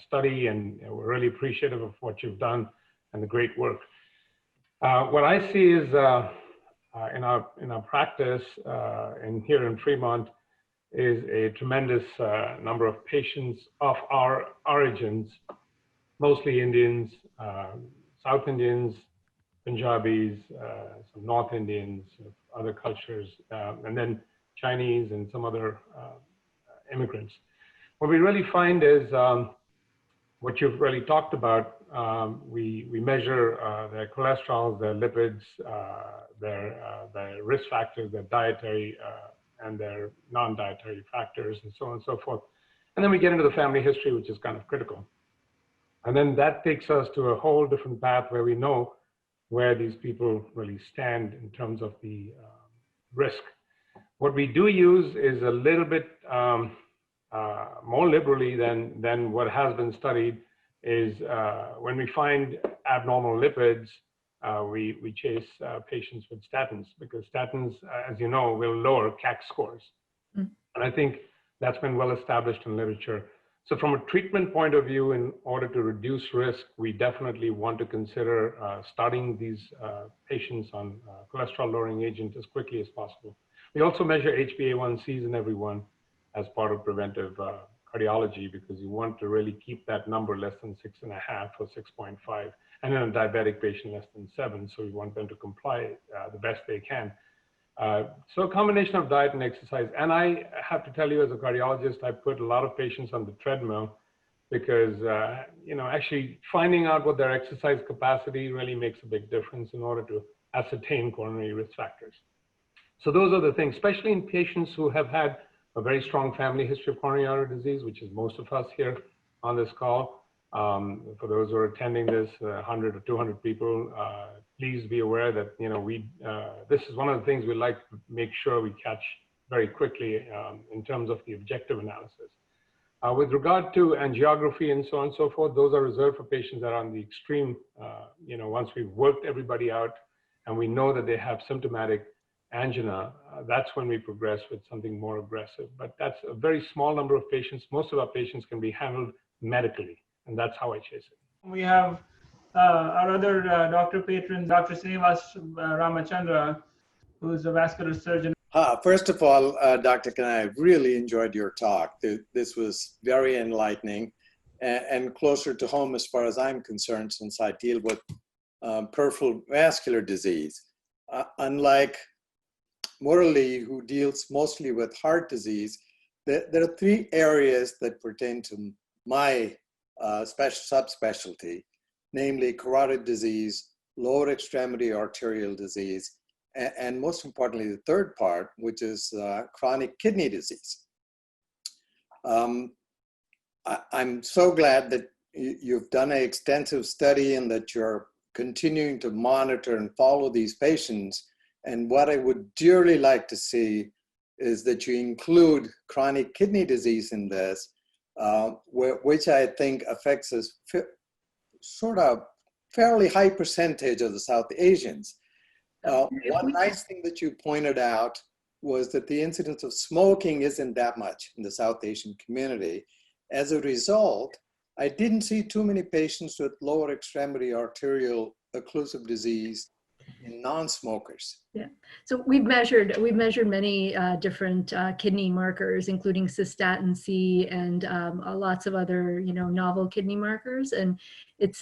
study, and we're really appreciative of what you've done and the great work. What I see is in our practice and here in Fremont is a tremendous number of patients of our origins, mostly Indians, South Indians, Punjabis, some North Indians, other cultures, and then Chinese and some other immigrants. What we really find is what you've really talked about. We measure their cholesterol, their lipids, their risk factors, their dietary and their non-dietary factors, and so on and so forth. And then we get into the family history, which is kind of critical. And then that takes us to a whole different path where we know where these people really stand in terms of the risk. What we do use is a little bit more liberally than what has been studied is when we find abnormal lipids, we chase patients with statins, because statins, as you know, will lower CAC scores. And I think that's been well established in literature. So from a treatment point of view, in order to reduce risk, we definitely want to consider starting these patients on cholesterol-lowering agents as quickly as possible. We also measure HbA1cs in everyone as part of preventive cardiology, because you want to really keep that number less than 6.5 or 6.5, and in a diabetic patient less than 7. So we want them to comply the best they can. So a combination of diet and exercise. And I have to tell you, as a cardiologist, I put a lot of patients on the treadmill because, you know, actually finding out what their exercise capacity really makes a big difference in order to ascertain coronary risk factors. So those are the things, especially in patients who have had a very strong family history of coronary artery disease, which is most of us here on this call. For those who are attending this, 100 or 200 people, please be aware that, you know, this is one of the things we like to make sure we catch very quickly in terms of the objective analysis. With regard to angiography and so on and so forth, those are reserved for patients that are on the extreme, you know, once we've worked everybody out and we know that they have symptomatic angina, that's when we progress with something more aggressive. But that's a very small number of patients. Most of our patients can be handled medically, and that's how I chase it. We have our other doctor patron, Dr. Srinivas Ramachandra, who's a vascular surgeon. First of all, Dr. Kanaya, I really enjoyed your talk. This was very enlightening and closer to home as far as I'm concerned, since I deal with peripheral vascular disease. Unlike Murali, who deals mostly with heart disease, there are three areas that pertain to my subspecialty, namely carotid disease, lower extremity arterial disease, and most importantly, the third part, which is chronic kidney disease. I'm so glad that you've done an extensive study and that you're continuing to monitor and follow these patients. And what I would dearly like to see is that you include chronic kidney disease in this, which I think affects a sort of fairly high percentage of the South Asians. One nice thing that you pointed out was that the incidence of smoking isn't that much in the South Asian community. As a result, I didn't see too many patients with lower extremity arterial occlusive disease in non-smokers. Yeah, so we've measured many different kidney markers, including cystatin C and lots of other, novel kidney markers. And it's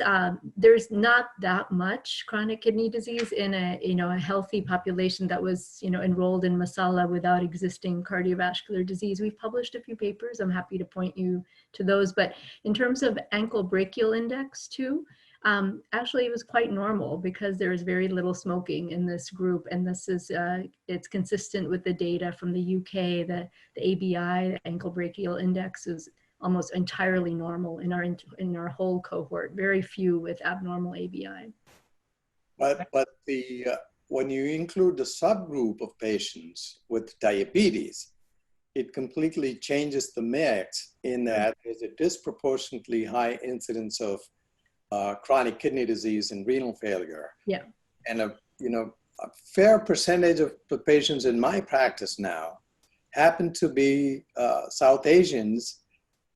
there's not that much chronic kidney disease in a healthy population that was enrolled in Masala without existing cardiovascular disease. We've published a few papers. I'm happy to point you to those. But in terms of ankle brachial index too, actually, it was quite normal because there is very little smoking in this group, and this is it's consistent with the data from the UK. The ABI, the ankle brachial index, is almost entirely normal in our whole cohort. Very few with abnormal ABI. But when you include the subgroup of patients with diabetes, it completely changes the mix in that there's a disproportionately high incidence of chronic kidney disease and renal failure. Yeah. And a fair percentage of the patients in my practice now happen to be South Asians,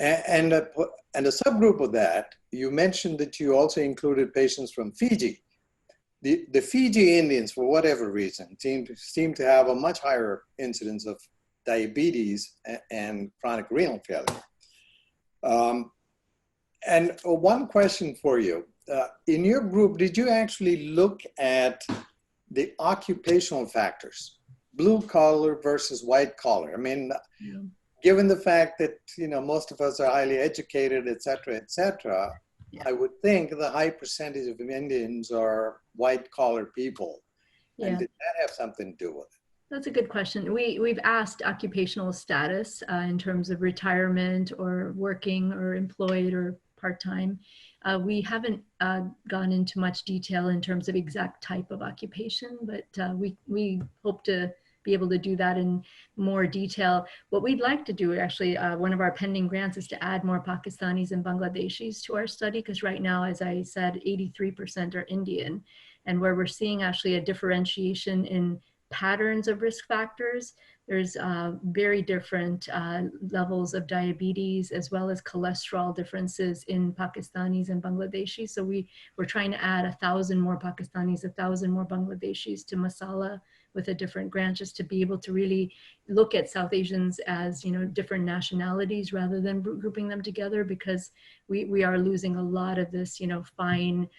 and a subgroup of that, you mentioned that you also included patients from Fiji. The Fiji Indians, for whatever reason, seem to have a much higher incidence of diabetes and chronic renal failure. And one question for you. In your group, did you actually look at the occupational factors, blue collar versus white collar? I mean, given the fact that, most of us are highly educated, et cetera, I would think the high percentage of Indians are white collar people. Yeah. And did that have something to do with it? That's a good question. We've asked occupational status in terms of retirement or working or employed or part-time. We haven't gone into much detail in terms of exact type of occupation, but we hope to be able to do that in more detail. What we'd like to do, actually, one of our pending grants is to add more Pakistanis and Bangladeshis to our study, because right now, as I said, 83% are Indian, and where we're seeing actually a differentiation in patterns of risk factors. There's very different levels of diabetes as well as cholesterol differences in Pakistanis and Bangladeshis. So we're trying to add 1,000 more Pakistanis, 1,000 more Bangladeshis to Masala with a different grant, just to be able to really look at South Asians as different nationalities rather than grouping them together, because we are losing a lot of this fine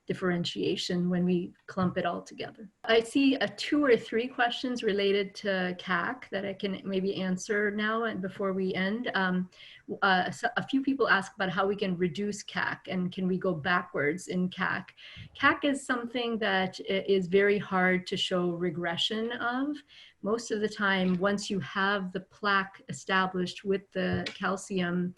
differentiation when we clump it all together. I see 2 or 3 questions related to CAC that I can maybe answer now and before we end. So a few people ask about how we can reduce CAC and can we go backwards in CAC. CAC is something that is very hard to show regression of. Most of the time, once you have the plaque established with the calcium,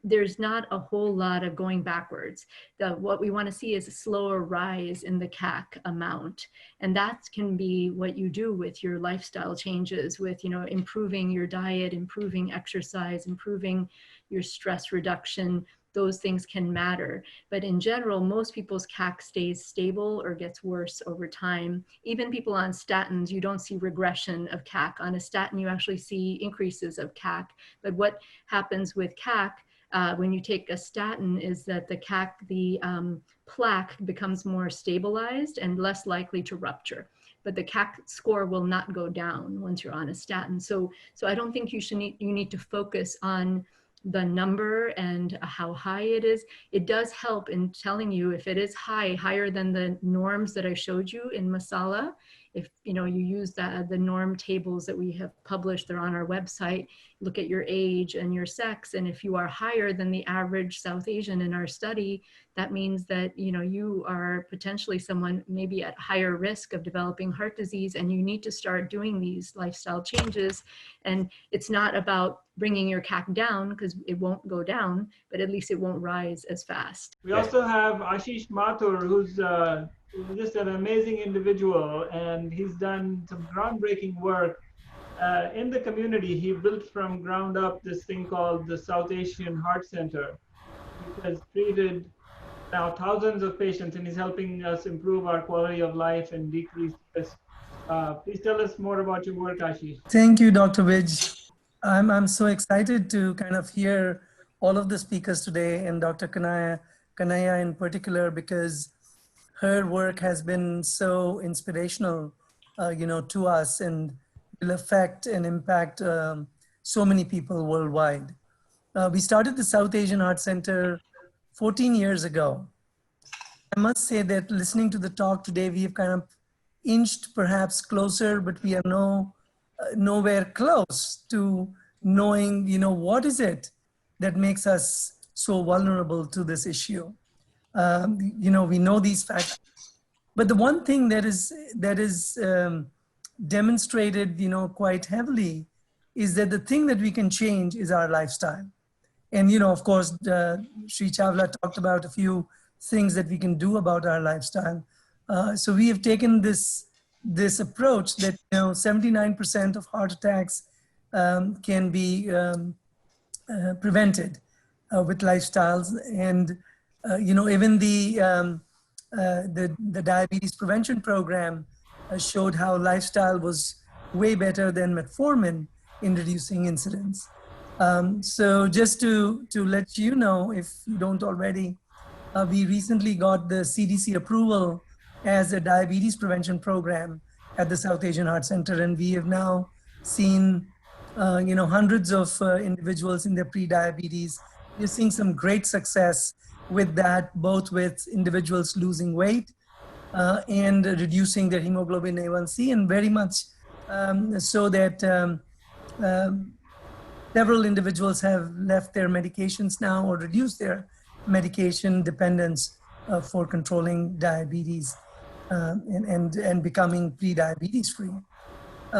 there's not a whole lot of going backwards. What we want to see is a slower rise in the CAC amount. And that can be what you do with your lifestyle changes, with improving your diet, improving exercise, improving your stress reduction. Those things can matter. But in general, most people's CAC stays stable or gets worse over time. Even people on statins, you don't see regression of CAC. On a statin, you actually see increases of CAC. But what happens with CAC when you take a statin is that the CAC, the plaque becomes more stabilized and less likely to rupture. But the CAC score will not go down once you're on a statin. So I don't think you need to focus on the number and how high it is. It does help in telling you if it is higher than the norms that I showed you in Masala. If you use the norm tables that we have published, they're on our website, look at your age and your sex, and if you are higher than the average South Asian in our study, that means that you are potentially someone maybe at higher risk of developing heart disease, and you need to start doing these lifestyle changes. And it's not about bringing your CAC down, because it won't go down, but at least it won't rise as fast. We also have Ashish Mathur, who's just an amazing individual, and he's done some groundbreaking work in the community. He built from ground up this thing called the South Asian Heart Center, which has treated now thousands of patients, and he's helping us improve our quality of life and decrease risk. Please tell us more about your work, Ashish. Thank you, Dr. Vij. I'm so excited to kind of hear all of the speakers today and Dr. Kanaya in particular, because her work has been so inspirational, to us and will affect and impact so many people worldwide. We started the South Asian Heart Center 14 years ago. I must say that listening to the talk today, we have kind of inched perhaps closer, but we are nowhere close to knowing, what is it that makes us so vulnerable to this issue. We know these facts, but the one thing that is demonstrated, quite heavily, is that the thing that we can change is our lifestyle. And, of course, Sri Chawla talked about a few things that we can do about our lifestyle. So we have taken this approach that 79% of heart attacks can be prevented with lifestyles, and even the diabetes prevention program showed how lifestyle was way better than metformin in reducing incidence. So just to let you know, if you don't already, we recently got the CDC approval as a diabetes prevention program at the South Asian Heart Center, and we have now seen hundreds of individuals in their pre-diabetes. We're seeing some great success with that, both with individuals losing weight and reducing their hemoglobin A1C, and very much so that several individuals have left their medications now or reduced their medication dependence for controlling diabetes and becoming pre-diabetes free.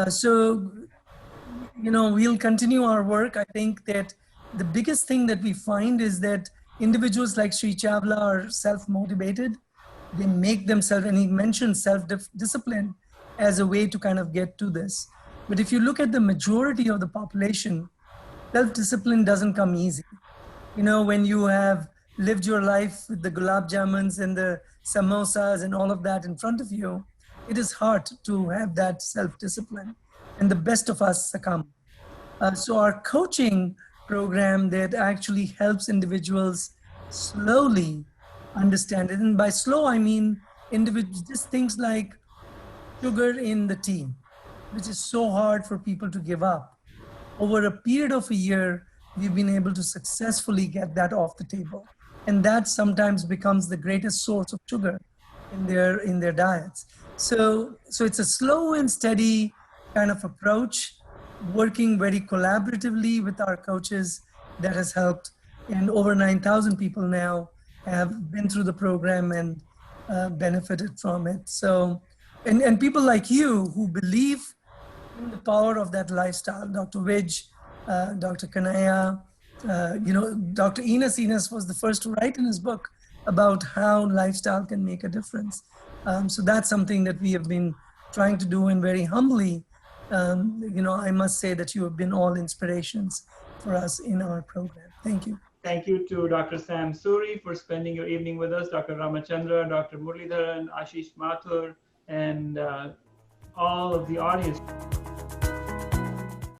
So, we'll continue our work. I think that the biggest thing that we find is that individuals like Sri Chawla are self-motivated. They make themselves, and he mentioned self-discipline as a way to kind of get to this. But if you look at the majority of the population, self-discipline doesn't come easy. When you have lived your life with the gulab jamuns and the samosas and all of that in front of you, it is hard to have that self-discipline, and the best of us succumb. So our coaching program that actually helps individuals slowly understand it, and by slow I mean just things like sugar in the tea, which is so hard for people to give up. Over a period of a year, we've been able to successfully get that off the table. And that sometimes becomes the greatest source of sugar in their diets. So it's a slow and steady kind of approach, working very collaboratively with our coaches, that has helped. And over 9,000 people now have been through the program and benefited from it. So, and people like you who believe in the power of that lifestyle, Dr. Vij, Dr. Kanaya, Dr. Enos was the first to write in his book about how lifestyle can make a difference. So that's something that we have been trying to do, and very humbly, I must say that you have been all inspirations for us in our program. Thank you. Thank you to Dr. Sam Suri for spending your evening with us, Dr. Ramachandra, Dr. Muralidharan, Ashish Mathur, and all of the audience.